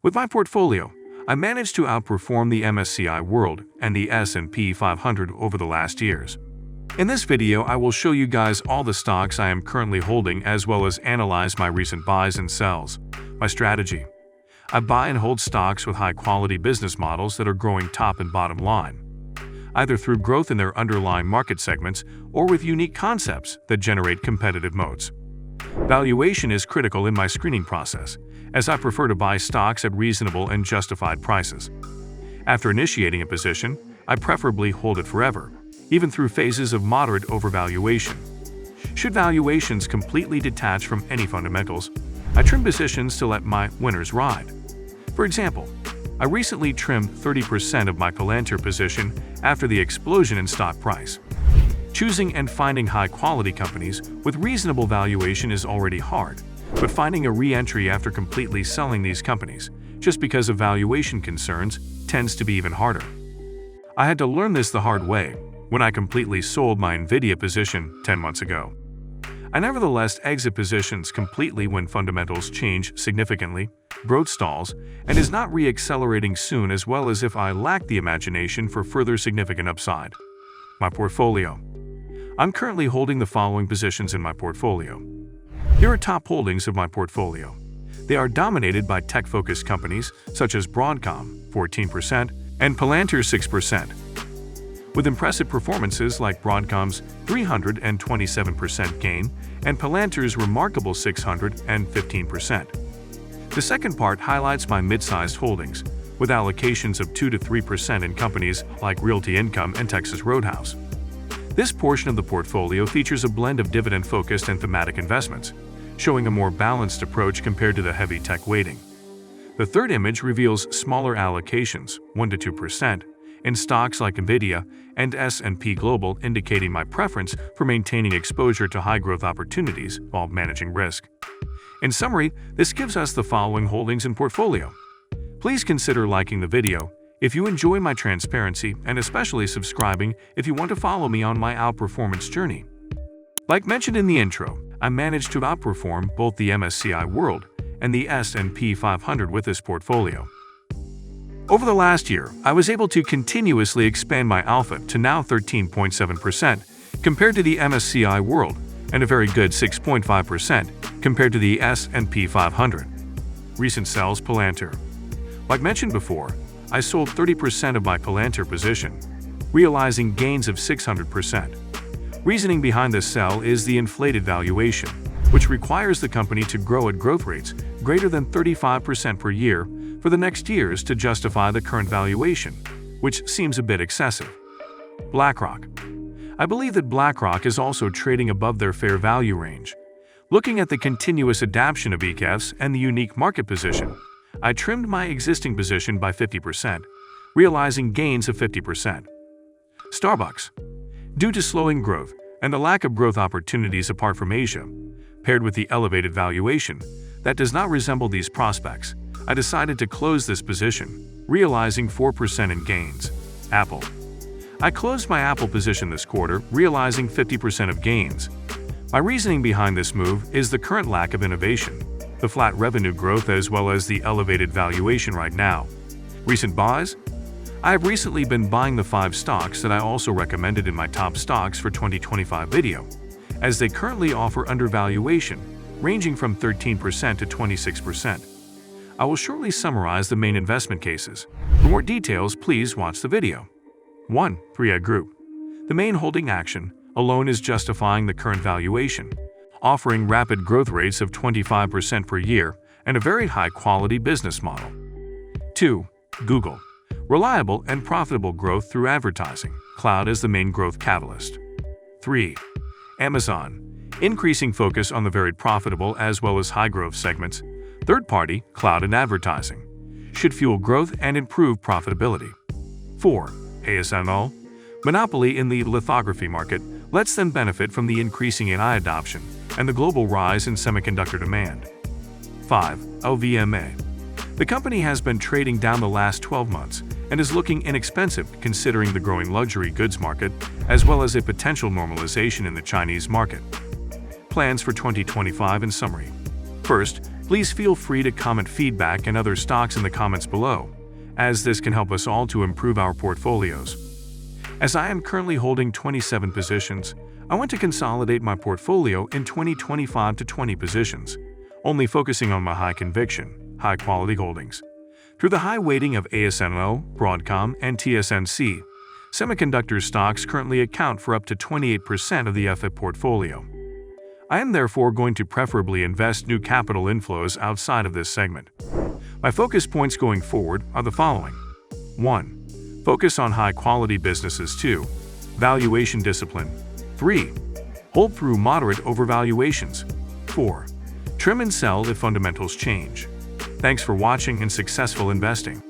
With my portfolio, I managed to outperform the MSCI World and the S&P 500 over the last years. In this video, I will show you guys all the stocks I am currently holding as well as analyze my recent buys and sells. My strategy: I buy and hold stocks with high-quality business models that are growing top and bottom line, either through growth in their underlying market segments or with unique concepts that generate competitive moats. Valuation is critical in my screening process, as I prefer to buy stocks at reasonable and justified prices. After initiating a position, I preferably hold it forever, even through phases of moderate overvaluation. Should valuations completely detach from any fundamentals, I trim positions to let my winners ride. For example, I recently trimmed 30% of my Palantir position after the explosion in stock price. Choosing and finding high-quality companies with reasonable valuation is already hard, but finding a re-entry after completely selling these companies, just because of valuation concerns, tends to be even harder. I had to learn this the hard way when I completely sold my Nvidia position 10 months ago. I nevertheless exit positions completely when fundamentals change significantly, growth stalls, and is not re-accelerating soon, as well as if I lack the imagination for further significant upside. My portfolio. I'm currently holding the following positions in my portfolio. Here are top holdings of my portfolio. They are dominated by tech-focused companies such as Broadcom, 14%, and Palantir, 6%. With impressive performances like Broadcom's 327% gain and Palantir's remarkable 615%. The second part highlights my mid-sized holdings, with allocations of 2 to 3% in companies like Realty Income and Texas Roadhouse. This portion of the portfolio features a blend of dividend-focused and thematic investments, showing a more balanced approach compared to the heavy tech weighting. The third image reveals smaller allocations, 1 to 2%, in stocks like Nvidia and S&P Global, indicating my preference for maintaining exposure to high-growth opportunities while managing risk. In summary, this gives us the following holdings in portfolio. Please consider liking the video if you enjoy my transparency, and especially subscribing if you want to follow me on my outperformance journey. Like mentioned in the intro, I managed to outperform both the MSCI World and the S&P 500 with this portfolio. Over the last year, I was able to continuously expand my alpha to now 13.7% compared to the MSCI World and a very good 6.5% compared to the S&P 500. Recent sells: Palantir. Like mentioned before, I sold 30% of my Palantir position, realizing gains of 600%. Reasoning behind this sell is the inflated valuation, which requires the company to grow at growth rates greater than 35% per year for the next years to justify the current valuation, which seems a bit excessive. BlackRock. I believe that BlackRock is also trading above their fair value range. Looking at the continuous adaptation of ETFs and the unique market position, I trimmed my existing position by 50%, realizing gains of 50%. Starbucks. Due to slowing growth and the lack of growth opportunities apart from Asia, paired with the elevated valuation that does not resemble these prospects, I decided to close this position, realizing 4% in gains. Apple. I closed my Apple position this quarter, realizing 50% of gains. My reasoning behind this move is the current lack of innovation, the flat revenue growth, as well as the elevated valuation right now. Recent buys? I have recently been buying the 5 stocks that I also recommended in my top stocks for 2025 video, as they currently offer undervaluation ranging from 13% to 26%. I will shortly summarize the main investment cases. For more details, please watch the video. 1. 3i Group. The main holding action alone is justifying the current valuation, offering rapid growth rates of 25% per year and a very high-quality business model. 2. Google. Reliable and profitable growth through advertising. Cloud is the main growth catalyst. 3. Amazon. Increasing focus on the very profitable as well as high-growth segments. Third-party, cloud and advertising should fuel growth and improve profitability. 4. ASML. Monopoly in the lithography market lets them benefit from the increasing AI adoption and the global rise in semiconductor demand. 5. LVMH. The company has been trading down the last 12 months and is looking inexpensive considering the growing luxury goods market as well as a potential normalization in the Chinese market. Plans for 2025 in summary. First, Please feel free to comment feedback and other stocks in the comments below, as this can help us all to improve our portfolios. As I am currently holding 27 positions, I want to consolidate my portfolio in 25 to 20 positions, only focusing on my high-conviction, high-quality holdings. Through the high weighting of ASML, Broadcom, and TSMC, semiconductor stocks currently account for up to 28% of the FA portfolio. I am therefore going to preferably invest new capital inflows outside of this segment. My focus points going forward are the following. 1. Focus on high-quality businesses. 2. Valuation discipline. 3. Hold through moderate overvaluations. 4. Trim and sell if fundamentals change. Thanks for watching and successful investing.